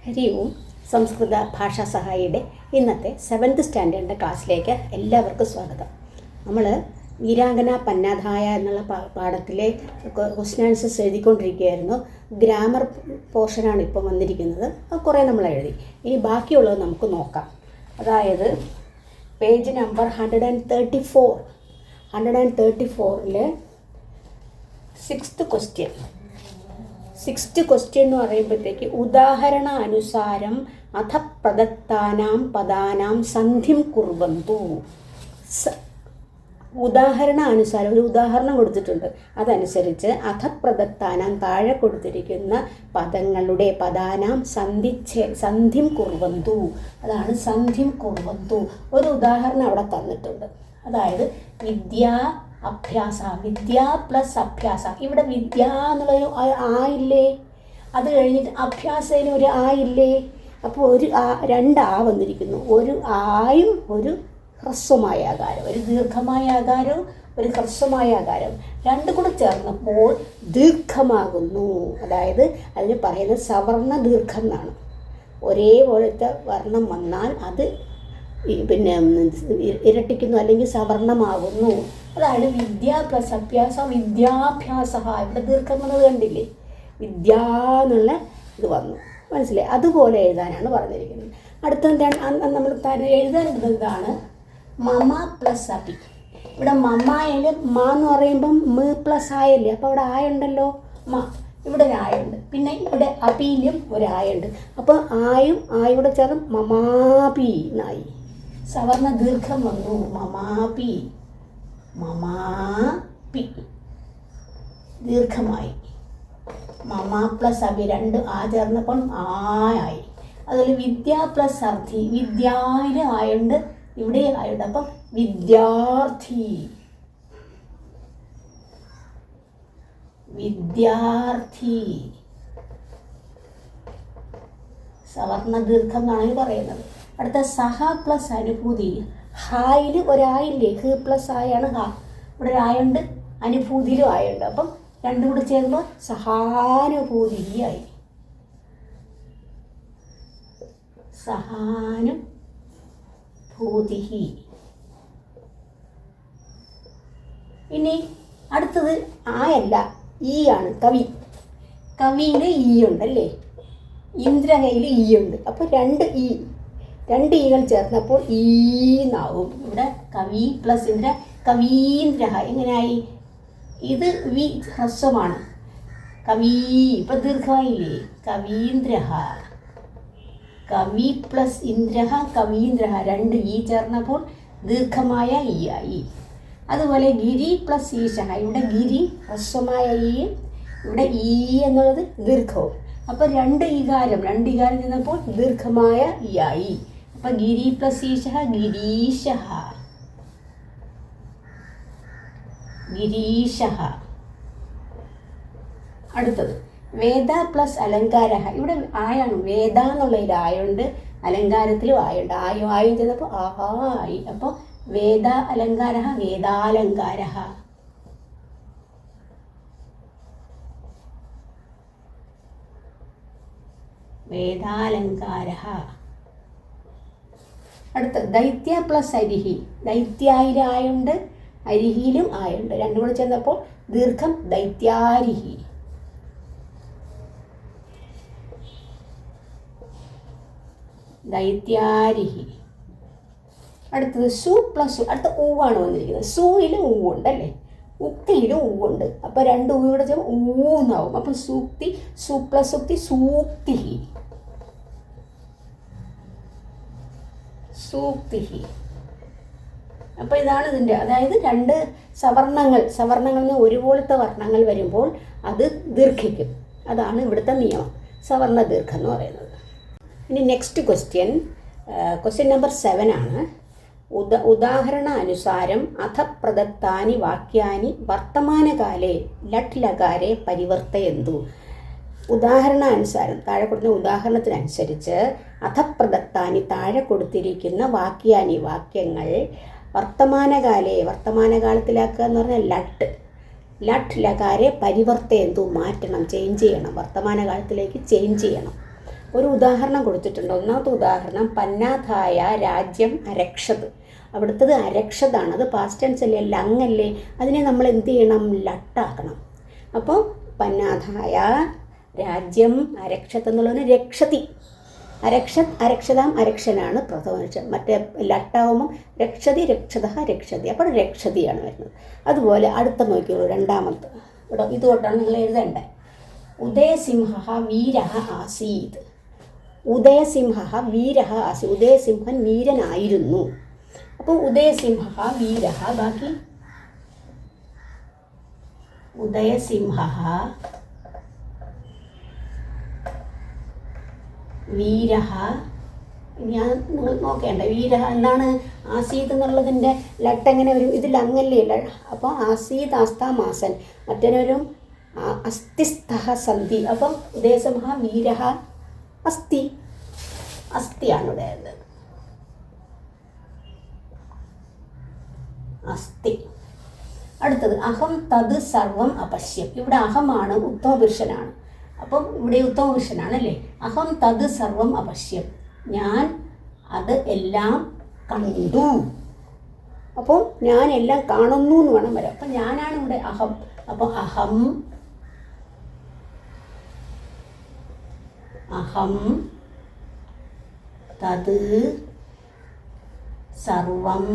ഹരി ഓം. സംസ്കൃത ഭാഷാ സഹായിയുടെ ഇന്നത്തെ 7th സ്റ്റാൻഡേർഡിൻ്റെ ക്ലാസ്സിലേക്ക് എല്ലാവർക്കും സ്വാഗതം. നമ്മൾ വീരാംഗന പന്നാധായ എന്നുള്ള പാഠത്തിലെ ക്വസ്റ്റ്യൻ ആൻസേഴ്സ് എഴുതിക്കൊണ്ടിരിക്കുകയായിരുന്നു. ഗ്രാമർ പോർഷനാണ് ഇപ്പോൾ വന്നിരിക്കുന്നത്. അത് കുറേ നമ്മൾ എഴുതി. ഇനി ബാക്കിയുള്ളത് നമുക്ക് നോക്കാം. അതായത് പേജ് നമ്പർ 134 സിക്സ്ത് ക്വസ്റ്റ്യൻ എന്ന് പറയുമ്പോഴത്തേക്ക് ഉദാഹരണ അനുസാരം അഥ പ്രദത്താനാം പദാനാം സന്ധിം കുർവന്തു. ഉദാഹരണ അനുസാരം ഒരു ഉദാഹരണം കൊടുത്തിട്ടുണ്ട്. അതനുസരിച്ച് അധപ്രദത്താനാം താഴെ കൊടുത്തിരിക്കുന്ന പദങ്ങളുടെ പദാനാം സന്ധിം കുർവന്തു. അതാണ് സന്ധിം കുർവന്തു. ഒരു ഉദാഹരണം അവിടെ തന്നിട്ടുണ്ട്. അതായത് അഭ്യാസ, വിദ്യ പ്ലസ് അഭ്യാസ. ഇവിടെ വിദ്യ എന്നുള്ളൊരു ആയില്ലേ, അത് കഴിഞ്ഞിട്ട് അഭ്യാസത്തിന് ഒരു ആയില്ലേ. അപ്പോൾ രണ്ട് വന്നിരിക്കുന്നു. ഒരു ആയും ഒരു ഹ്രസ്വമായ ആകാരം, ഒരു ദീർഘമായ ആകാരവും ഒരു ഹ്രസ്വമായ ആകാരം രണ്ടും കൂടെ ചേർന്നപ്പോൾ ദീർഘമാകുന്നു. അതായത് അതിന് പറയുന്നത് സവർണ ദീർഘം എന്നാണ്. ഒരേപോലത്തെ വർണ്ണം വന്നാൽ അത് ഇരട്ടിക്കുന്നു അല്ലെങ്കിൽ സവർണമാകുന്നു. അതാണ് വിദ്യ പ്ലസ് അഭ്യാസ, വിദ്യാഭ്യാസ. ഇവിടെ ദീർഘം വന്നത് കണ്ടില്ലേ, വിദ്യ എന്നുള്ള ഇത് വന്നു, മനസ്സിലായി? അതുപോലെ എഴുതാനാണ് പറഞ്ഞിരിക്കുന്നത്. അടുത്തെന്താണ് നമ്മൾ എഴുതാനുള്ളത്? എന്താണ്? മമ പ്ലസ് അപി. ഇവിടെ മമായാൽ മ എന്ന് പറയുമ്പം മ പ്ലസ് ആയല്ലേ, അപ്പോൾ അവിടെ ആയുണ്ടല്ലോ, മ. ഇവിടെ ഒരു ആയുണ്ട്, പിന്നെ ഇവിടെ അപിയിലും ഒരു ആയുണ്ട്. അപ്പോൾ ആയൂടെ ചേർന്ന് മമാപി എന്നായി. സവർണ ദീർഘം വന്നു. മമാപി ദീർഘമായി. മമ പ്ലസ് അഭി രണ്ട് ചേർന്നപ്പോൾ ആയി. അതുപോലെ വിദ്യ പ്ലസ് അർത്ഥി. വിദ്യയിൽ ആയുണ്ട്, ഇവിടെ ആയുണ്ട്. അപ്പം വിദ്യാർത്ഥി. സവർണ ദീർഘം എന്നാണ് പറയുന്നത്. അടുത്ത സഹ പ്ലസ് അനുഭൂതി. ഹായിൽ ഒരായില്ലേ, ഹ് പ്ലസ് ആയാണ് ഹ. ഇവിടെ ഒരായുണ്ട്, അനുഭൂതിയിലും ആയുണ്ട്. അപ്പം രണ്ടും കൂടി ചേർന്ന് സഹാനുഭൂതിയായി. സഹാനുഭൂതി. ഇനി അടുത്തത് ആയല്ല, ഈ ആണ്. കവിയിൽ ഈ ഉണ്ടല്ലേ, ഇന്ദ്രഹയിൽ ഈ ഉണ്ട്. അപ്പോൾ രണ്ട് ഈകൾ ചേർന്നപ്പോൾ ഈന്നാവും. ഇവിടെ കവി പ്ലസ് ഇന്ദ്ര, കവീന്ദ്രഹ. എങ്ങനെയായി? ഇത് വി ഹ്രസ്വമാണ്. കവി ഇപ്പം ദീർഘമായില്ലേ, കവീന്ദ്രഹ. കവി പ്ലസ് ഇന്ദ്രഹ, കവീന്ദ്രഹ. രണ്ട് ഈ ചേർന്നപ്പോൾ ദീർഘമായ ഈ ആയി. അതുപോലെ ഗിരി പ്ലസ് ഈശഹ. ഇവിടെ ഗിരി ഹ്രസ്വമായ ഈ, ഇവിടെ ഈ എന്നുള്ളത് ദീർഘവും. അപ്പം രണ്ട് ഈകാരം ചെന്നപ്പോൾ ദീർഘമായ ഈ ആയി. അപ്പം ഗിരി പ്ലസ് ഈശഹ, ഗിരീശഹ. അടുത്തത് വേദ പ്ലസ് അലങ്കാര. ഇവിടെ ആയാണ്, വേദ എന്നുള്ളതിൽ ആയുണ്ട്, അലങ്കാരത്തിലും ആയുണ്ട്. ആയും ചെന്നപ്പോൾ ആയി. അപ്പോൾ വേദ അലങ്കാര, വേദാലങ്കാര. വേദാലങ്കാര. അടുത്ത ദൈത്യ പ്ലസ് അരിഹി. ദൈത്യായിരം ആയുണ്ട്, അരിഹിയിലും ആയുണ്ട്. രണ്ടും കൂടെ ചേർന്നപ്പോൾ ദീർഘം ദൈത്യാരിഹി. അടുത്തത് സു പ്ലസ് അടുത്ത ഊവാണ് വന്നിരിക്കുന്നത്. സൂയിലും ഊവുണ്ടല്ലേ, ഉക്തിയിലും ഊവുണ്ട്. അപ്പോൾ രണ്ട് ഊവിടെ ചേർന്ന് ഊന്നാവും. അപ്പം സൂക്തി, സു പ്ലസ് ഉക്തി, സൂക്തി. അപ്പോൾ ഇതാണ് ഇതിൻ്റെ. അതായത് രണ്ട് സവർണങ്ങളിൽ ഒരുപോലത്തെ വർണ്ണങ്ങൾ വരുമ്പോൾ അത് ദീർഘിക്കും. അതാണ് ഇവിടുത്തെ നിയമം, സവർണ ദീർഘം എന്ന് പറയുന്നത്. ഇനി നെക്സ്റ്റ് ക്വസ്റ്റ്യൻ നമ്പർ 7 ആണ്. ഉദാഹരണ അനുസാരം അഥ പ്രദത്താനി വാക്യാനി വർത്തമാനകാലേ ലട്ട് ലകാരെ പരിവർത്തയന്തു. ഉദാഹരണാനുസാരം താഴെ കൊടുക്കുന്ന ഉദാഹരണത്തിനനുസരിച്ച് അധപ്രദത്താനി താഴെ കൊടുത്തിരിക്കുന്ന വാക്യങ്ങൾ വർത്തമാനകാലത്തിലാക്കുക എന്ന് പറഞ്ഞാൽ ലട്ട് ലകാരെ പരിവർത്തയന്തു മാറ്റണം, ചേഞ്ച് ചെയ്യണം, വർത്തമാനകാലത്തിലേക്ക് ചേഞ്ച് ചെയ്യണം. ഒരു ഉദാഹരണം കൊടുത്തിട്ടുണ്ട്. ഒന്നാമത്തെ ഉദാഹരണം പന്നാഥായ രാജ്യം അരക്ഷത്. അവിടുത്തത് അരക്ഷതാണ്. അത് പാസ്റ്റ് ടെൻസ് അല്ലേ, ലങ്ങല്ലേ. അതിനെ നമ്മൾ എന്ത് ചെയ്യണം? ലട്ടാക്കണം. അപ്പോൾ പന്നാഥായ രാജ്യം അരക്ഷത്ത് എന്നുള്ളതിന് രക്ഷതി. അരക്ഷതാം അരക്ഷനാണ് പ്രഥമപുരുഷൻ. മറ്റേ ലട്ടാവുമ്പം രക്ഷതി രക്ഷത രക്ഷതി. അപ്പോൾ രക്ഷതിയാണ് വരുന്നത്. അതുപോലെ അടുത്ത നോക്കിയോളൂ, രണ്ടാമത്തെ ഇവിടെ ഇതുകൊണ്ടാണ് നിങ്ങൾ എഴുതേണ്ടത്. ഉദയസിംഹ വീര ആസീത്. ഉദയസിംഹ വീര ആസീത്. ഉദയസിംഹൻ വീരനായിരുന്നു. അപ്പോൾ ഉദയസിംഹ വീര, ബാക്കി ഉദയസിംഹ വീര. ഞാൻ നോക്കേണ്ട വീര എന്താണ്? ആസീത് എന്നുള്ളതിൻ്റെ ലട്ടെങ്ങനെ വരും? ഇതിൽ അങ്ങല്ലേ. അപ്പോൾ ആസീത് ആസ്താമാസൻ, മറ്റൊരു അസ്ഥിസ്ഥ സന്ധി. അപ്പം ഉദയസിംഹ വീര അസ്ഥി, അസ്ഥിയാണ് ഇവിടെ ഉള്ളത്. അസ്ഥി. അടുത്തത് അഹം തത് സർവം അപശ്യം. ഇവിടെ അഹമാണ്, ഉത്തമപുരുഷനാണ്. അപ്പം ഇവിടെ ഉത്തമപുരുഷനാണല്ലേ. അഹം തത് സർവം അപശ്യം, ഞാൻ അത് എല്ലാം കണ്ടു. അപ്പോൾ ഞാൻ എല്ലാം കാണുന്നു എന്ന് വേണം വരാം. അപ്പം ഞാനാണ് ഇവിടെ അഹം. അപ്പോൾ അഹം തത് സർവം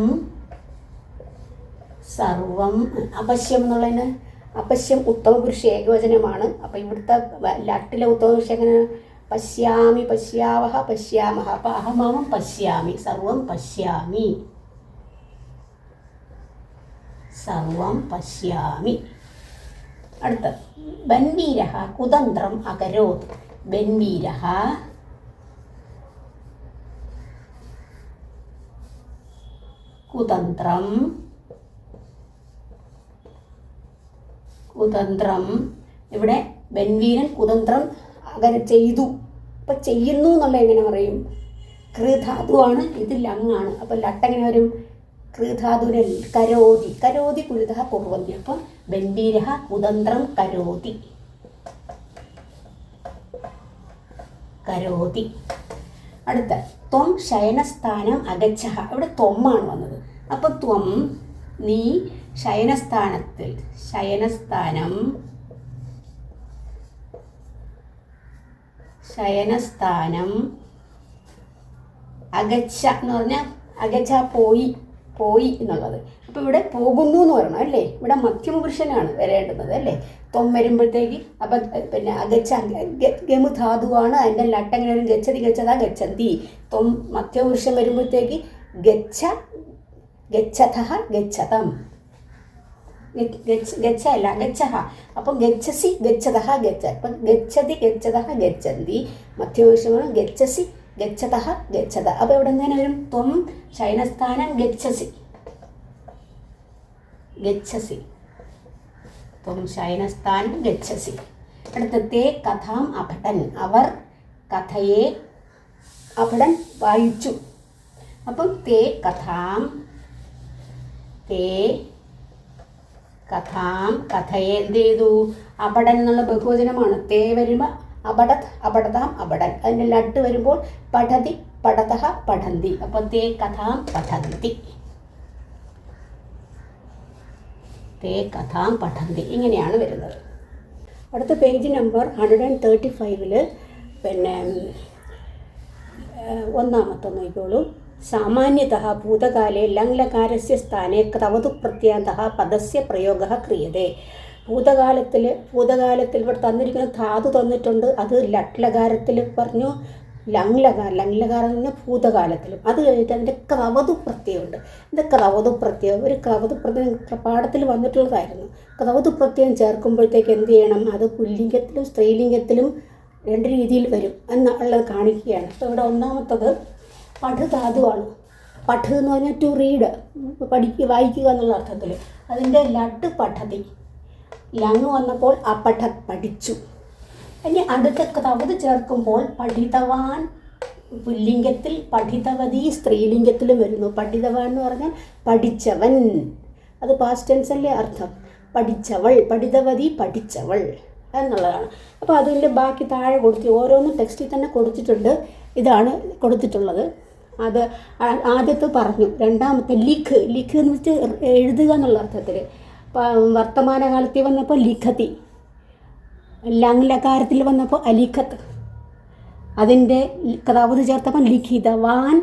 അപശ്യം എന്നുള്ളതിന് അപശ്യം ഉത്തമപുരുഷ ഏകവചനമാണ്. അപ്പോൾ ഇവിടുത്തെ ലട്ടിലെ ഉത്തമപുരുഷ എങ്ങനെ? പശ്യാമി, പശ്യാവഹ, പശ്യാമഹ. അപ്പോൾ അഹമാവും പശ്യാമി, സർവം പശ്യാമി, സർവം പശ്യാമി. അടുത്ത ബൻവീര കുതന്ത്രം അകരോത്. ബൻവീര കുതന്ത്രം ഇവിടെ ബൻവീരൻ കുതന്ത്രം ചെയ്തു. അപ്പം ചെയ്യുന്നു എന്നുള്ള എങ്ങനെ പറയും? കൃധാതുവാണ്, ഇത് ലങ്ങാണ്. അപ്പം ലട്ടെങ്ങനെ വരും? കൃധാതുവിനെ കരോതി കുരുത കുർവന്തി. അപ്പം ബൻവീര കുതന്ത്രം കരോതി. അടുത്ത ത്വം ശയനസ്ഥാനം അഗച്ഛ. ഇവിടെ ത്വമാണ് വന്നത്. അപ്പം ത്വം നീ ശയനസ്ഥാനം അഗച്ഛ എന്ന് പറഞ്ഞാൽ അഗച്ഛ പോയി എന്നുള്ളത്. അപ്പോൾ ഇവിടെ പോകുന്നു എന്ന് പറയണം അല്ലേ. ഇവിടെ മധ്യമപുരുഷനാണ് വരേണ്ടുന്നത് അല്ലേ. ത്വം വരുമ്പോഴത്തേക്ക് അപ്പം പിന്നെ അഗച്ഛ ഗമു ധാതുവാണ്. അതിൻ്റെ ലട്ടെങ്ങനെ വരും? ഗച്ഛതി ഗച്ഛത ഗച്ഛന്തി. ത്വം മധ്യമപുരുഷൻ വരുമ്പോഴത്തേക്ക് ഗച്ഛതഃ ഗച്ഛതം. ഗച്ഛ അല്ല ഗച്ഛഃ. അപ്പം ഗച്ഛസി ഗച്ഛതഃ ഗച്ഛ. അപ്പം ഗച്ഛതി ഗച്ഛതഃ ഗച്ഛന്തി. മധ്യമപുരുഷമാണ് ഗച്ഛസി ഗച്ഛതഃ ഗച്ഛത. അപ്പോൾ ഇവിടെ എങ്ങനെ വരും? ത്വം ശയനസ്ഥാനം ഗച്ഛസി. ത്വം ശയനസ്ഥാനം ഗച്ഛസി. അടുത്തത്തെ കഥാം അപഠൻ. അവർ കഥയെ അപഠൻ വായിച്ചു. അപ്പം കഥയെ എന്ത് ചെയ്തു? അപഠൻ എന്നുള്ള ബഹുവചനമാണ്. തേ വരുമ്പോൾ അപഠതാം അപഠൻ. അതിൻ്റെ ലട്ട് വരുമ്പോൾ പഠതി പഠതഃ പഠന്തി. അപ്പോൾ തേ കഥാം പഠന്തി. ഇങ്ങനെയാണ് വരുന്നത്. അടുത്ത പേജ് നമ്പർ 135 പിന്നെ ഒന്നാമത്തെ നോക്കിക്കോളൂ. സാമാന്യതഃ ഭൂതകാലേ ലംലകാരസ്യ സ്ഥാനെ ക്തവതു പ്രത്യാന്തഃ പദസ്യ പ്രയോഗഃ ക്രിയതേ. ഭൂതകാലത്തിൽ ഇവിടെ തന്നിരിക്കുന്ന ധാതു തന്നിട്ടുണ്ട്. അത് ലട്ലകാരത്തിൽ പറഞ്ഞു. ലംലകാരം തന്നെ ഭൂതകാലത്തിലും. അത് കഴിഞ്ഞിട്ട് അതിൻ്റെ ക്രവതു പ്രത്യയമുണ്ട്. ഇതിൻ്റെ ക്രവതു പ്രത്യയം ഒരു ക്രവതു പ്രത്യയം പാഠത്തിൽ വന്നിട്ടുള്ളതായിരുന്നു. ക്രവതു പ്രത്യയം ചേർക്കുമ്പോഴത്തേക്ക് എന്ത് ചെയ്യണം? അത് പുല്ലിംഗത്തിലും സ്ത്രീലിംഗത്തിലും രണ്ട് രീതിയിൽ വരും എന്നുള്ളത് കാണിക്കുകയാണ്. അപ്പോൾ ഇവിടെ ഒന്നാമത്തത് പഠ ധാതുവാണ്. പഠ് എന്ന് പറഞ്ഞാൽ ടു റീഡ്, വായിക്കുക എന്നുള്ള അർത്ഥത്തിൽ. അതിൻ്റെ ലട്ട് പഠതി. ലങ് വന്നപ്പോൾ അപഠ പഠിച്ചു. ഇനി അടുത്ത ക്രവത് ചേർക്കുമ്പോൾ പഠിതവാൻ പുല്ലിംഗത്തിൽ, പഠിതവതി സ്ത്രീലിംഗത്തിലും വരുന്നു. പഠിതവാൻ എന്ന് പറഞ്ഞാൽ പഠിച്ചവൻ. അത് പാസ്റ്റ് ടെൻസ് അല്ലേ അർത്ഥം? പഠിച്ചവൾ. പഠിതവതി പഠിച്ചവൾ. എന്നുള്ളതാണ്. അപ്പോൾ അതിൻ്റെ ബാക്കി താഴെ ഓരോന്നും ടെക്സ്റ്റിൽ തന്നെ കൊടുത്തിട്ടുണ്ട്. ഇതാണ് കൊടുത്തിട്ടുള്ളത്. അത് ആദ്യത്തെ പറഞ്ഞു. രണ്ടാമത്തെ ലിഖ് എന്ന് വെച്ച് എഴുതുക എന്നുള്ള അർത്ഥത്തിൽ. വർത്തമാനകാലത്തിൽ വന്നപ്പോൾ ലിഖതി, ലങ് ലകാരത്തിൽ വന്നപ്പോൾ അലിഖത്ത്. അതിൻ്റെ കഥാവധി ചേർത്തപ്പം ലിഖിതവാൻ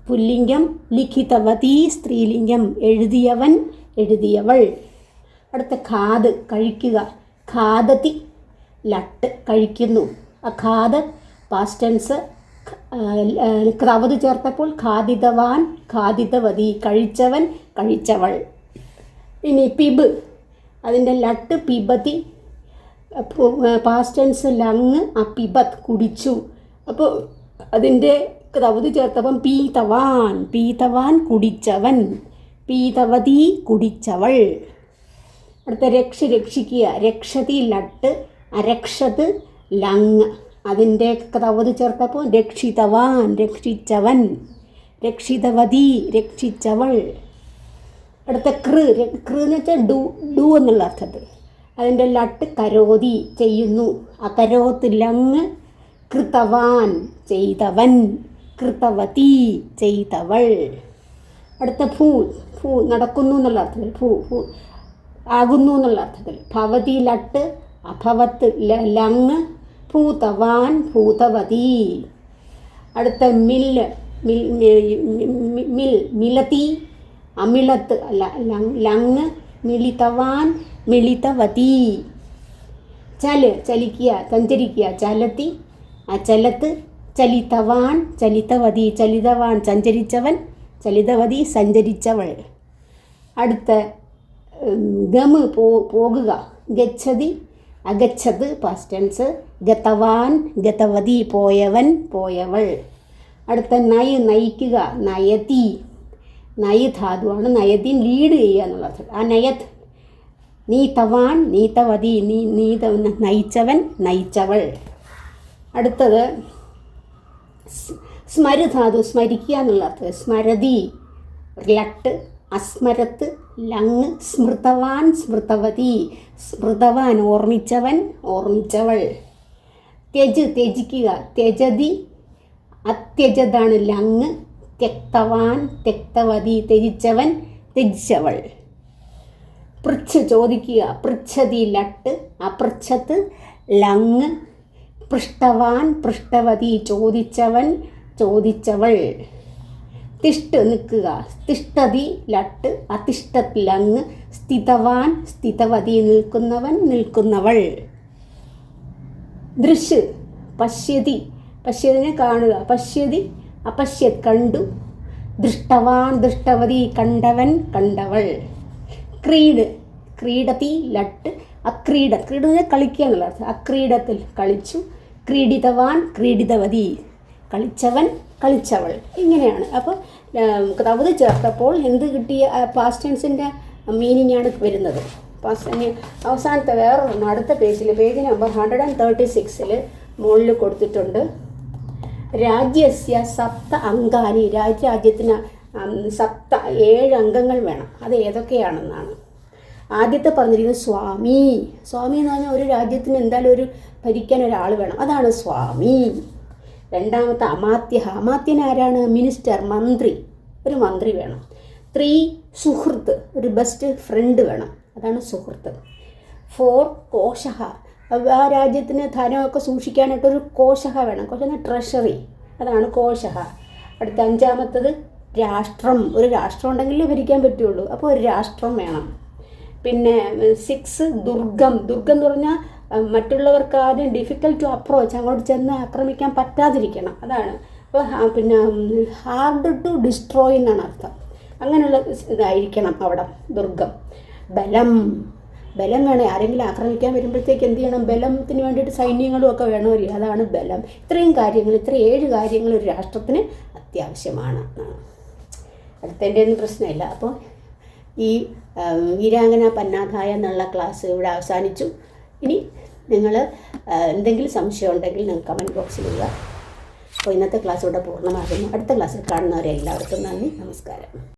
പുല്ലിംഗം, ലിഖിതവതി സ്ത്രീലിംഗം, എഴുതിയവൻ എഴുതിയവൾ. അടുത്ത ഖാദ് കഴിക്കുക, ഖാദതി ലട്ട് കഴിക്കുന്നു, അഖാദ് പാസ്റ്റ് ടെൻസ്. കഥാവധി ചേർത്തപ്പോൾ ഖാദിതവാൻ ഖാദിതവതി കഴിച്ചവൻ കഴിച്ചവൾ. ഇനി പിബ്, അതിൻ്റെ ലട്ട് പിബതി, പാസ്റ്റ് ടെൻസ് ലങ്, അപിബത് കുടിച്ചു. അപ്പോൾ അതിൻ്റെ കഥാവധി ചേർത്തപ്പം പീതവാൻ കുടിച്ചവൻ, പീതവതി കുടിച്ചവൾ. അടുത്ത രക്ഷിക്കുക, രക്ഷതി ലട്ട്, അരക്ഷത് ലങ്. അതിൻ്റെ കഥാവധി ചേർത്തപ്പോൾ രക്ഷിതവാൻ രക്ഷിച്ചവൻ, രക്ഷിതവതി രക്ഷിച്ചവൾ. അടുത്ത കൃ എന്ന് വെച്ചാൽ ഡു എന്നുള്ള അർത്ഥത്തിൽ. അതിൻ്റെ ലട്ട് കരോതി ചെയ്യുന്നു, അകരോത്ത് ലങ്, കൃതവാൻ ചെയ്തവൻ, കൃതവതി ചെയ്തവൾ. അടുത്ത ഭൂ നടക്കുന്നു എന്നുള്ള അർത്ഥത്തിൽ, ഭൂ ആകുന്നു എന്നുള്ള അർത്ഥത്തിൽ. ഭവതി ലട്ട്, അഭവത്ത് ലങ്, ഭൂതവാൻ ഭൂതവതി. അടുത്ത മിലതി, അമിളത്ത് ലങ്, മിളിതവാൻ മിളിതവതി. ചലിക്കുക സഞ്ചരിക്കുക, ചലതി അചലത്ത്, ചലിതവാൻ ചലിതവതി, ചലിതവാൻ സഞ്ചരിച്ചവൻ, ചലിതവതി സഞ്ചരിച്ചവൾ. അടുത്ത പോകുക, ഗച്ഛതി അഗച്ഛത് പാസ്റ്റ് ടെൻസ്, ഗതവാൻ ഗതവതി പോയവൻ പോയവൾ. അടുത്ത നയിക്കുക, നയതി, നയ ധാതുവാണ്, നയതി ലീഡ് ചെയ്യുക എന്നുള്ള അർത്ഥം. ആ നയത് നീതവാൻ നീതവതി, നയിച്ചവൻ നയിച്ചവൾ. അടുത്തത് സ്മരു ധാതു, സ്മരിക്കുക എന്നുള്ള അർത്ഥം. സ്മരതി ലട്ട്, അസ്മരത്ത് ലങ്, സ്മൃതവാൻ സ്മൃതവതി, സ്മൃതവാൻ ഓർമ്മിച്ചവൻ ഓർമ്മിച്ചവൾ. ത്യജിക്കുക, ത്യജതി അത്യജതാണ് ലങ്, ത്യക്തവാൻ ത്യക്തവതി ത്യജിച്ചവൻ ത്യജിച്ചവൾ. ചോദിക്കുക, പൃച്ഛതി ലട്ട്, അപൃച്ഛത്ത് ലങ്, പൃഷ്ടവാൻ പൃഷ്ടവതി ചോദിച്ചവൻ ചോദിച്ചവൾ. നിൽക്കുക, തിഷ്ടതി ലട്ട്, അതിഷ്ടത് ലങ്, സ്ഥിതവാൻ സ്ഥിതവതി നിൽക്കുന്നവൻ നിൽക്കുന്നവൾ. പശ്യതിനെ കാണുക, പശ്യതി അപശ്യത് കണ്ടു, ദൃഷ്ടവാൻ ദൃഷ്ടവതി കണ്ടവൻ കണ്ടവൾ. ക്രീഡതി ലട്ട്, ക്രീഡനെ കളിക്കുക എന്നുള്ള അർത്ഥം. അക്രീഡത്തിൽ കളിച്ചു, ക്രീഡിതവാൻ ക്രീഡിതവതി കളിച്ചവൻ കളിച്ചവൾ. ഇങ്ങനെയാണ്. അപ്പോൾ കഥാവധി ചേർത്തപ്പോൾ എന്ത് കിട്ടിയ പാസ്റ്റ് ടെൻസിൻ്റെ മീനിങ് ആണ് വരുന്നത്. അവസാനത്തെ വേറൊരെണ്ണം അടുത്ത പേജ് നമ്പർ 136 മുകളിൽ കൊടുത്തിട്ടുണ്ട്. രാജ്യസ്യ സപ്ത അംഗാനി, രാജ്യത്തിന് 7 അംഗങ്ങൾ വേണം. അത് ഏതൊക്കെയാണെന്നാണ് ആദ്യത്തെ പറഞ്ഞിരിക്കുന്നത്. സ്വാമി എന്ന് പറഞ്ഞാൽ ഒരു രാജ്യത്തിന് എന്തായാലും ഒരു ഭരിക്കാൻ ഒരാൾ വേണം, അതാണ് സ്വാമി. രണ്ടാമത്തെ അമാത്യൻ ആരാണ്? മിനിസ്റ്റർ, മന്ത്രി, ഒരു മന്ത്രി വേണം. 3 സുഹൃത്ത്, ഒരു ബെസ്റ്റ് ഫ്രണ്ട് വേണം, അതാണ് സുഹൃത്ത്. 4 കോശഹ, ആ രാജ്യത്തിന് ധനമൊക്കെ സൂക്ഷിക്കാനായിട്ടൊരു കോശഹ വേണം. കോശ ട്രഷറി, അതാണ് കോശഹ. അടുത്ത 5 രാഷ്ട്രം, ഒരു രാഷ്ട്രം ഉണ്ടെങ്കിലേ ഭരിക്കാൻ പറ്റുള്ളൂ, അപ്പോൾ ഒരു രാഷ്ട്രം വേണം. പിന്നെ 6 ദുർഗം എന്ന് പറഞ്ഞാൽ മറ്റുള്ളവർക്ക് ആദ്യം ഡിഫിക്കൽട്ട് ടു അപ്രോച്ച്, അങ്ങോട്ട് ചെന്ന് ആക്രമിക്കാൻ പറ്റാതിരിക്കണം, അതാണ്. അപ്പോൾ പിന്നെ ഹാർഡ് ടു ഡിസ്ട്രോയ് എന്നാണ് അർത്ഥം. അങ്ങനെയുള്ള ഇതായിരിക്കണം അവിടെ ദുർഗം. ബലം വേണേ, ആരെങ്കിലും ആക്രമിക്കാൻ വരുമ്പോഴത്തേക്ക് എന്ത് ചെയ്യണം? ബലത്തിന് വേണ്ടിയിട്ട് സൈന്യങ്ങളും ഒക്കെ വേണമല്ലോ, അതാണ് ബലം. ഇത്രയും കാര്യങ്ങൾ, 7 കാര്യങ്ങൾ ഒരു രാഷ്ട്രത്തിന് അത്യാവശ്യമാണ്. അടുത്തതിൻ്റെ ഒന്നും പ്രശ്നമില്ല. അപ്പോൾ ഈ വീരാംഗന പന്നാധായ എന്നുള്ള ക്ലാസ് ഇവിടെ അവസാനിച്ചു. ഇനി നിങ്ങൾ എന്തെങ്കിലും സംശയം ഉണ്ടെങ്കിൽ നിങ്ങൾ കമൻറ്റ് ബോക്സിൽ ഇടുക. അപ്പോൾ ഇന്നത്തെ ക്ലാസ് ഇവിടെ പൂർണ്ണമാകുന്നു. അടുത്ത ക്ലാസ്സിൽ കാണുന്നവരെ എല്ലാവർക്കും നന്ദി, നമസ്കാരം.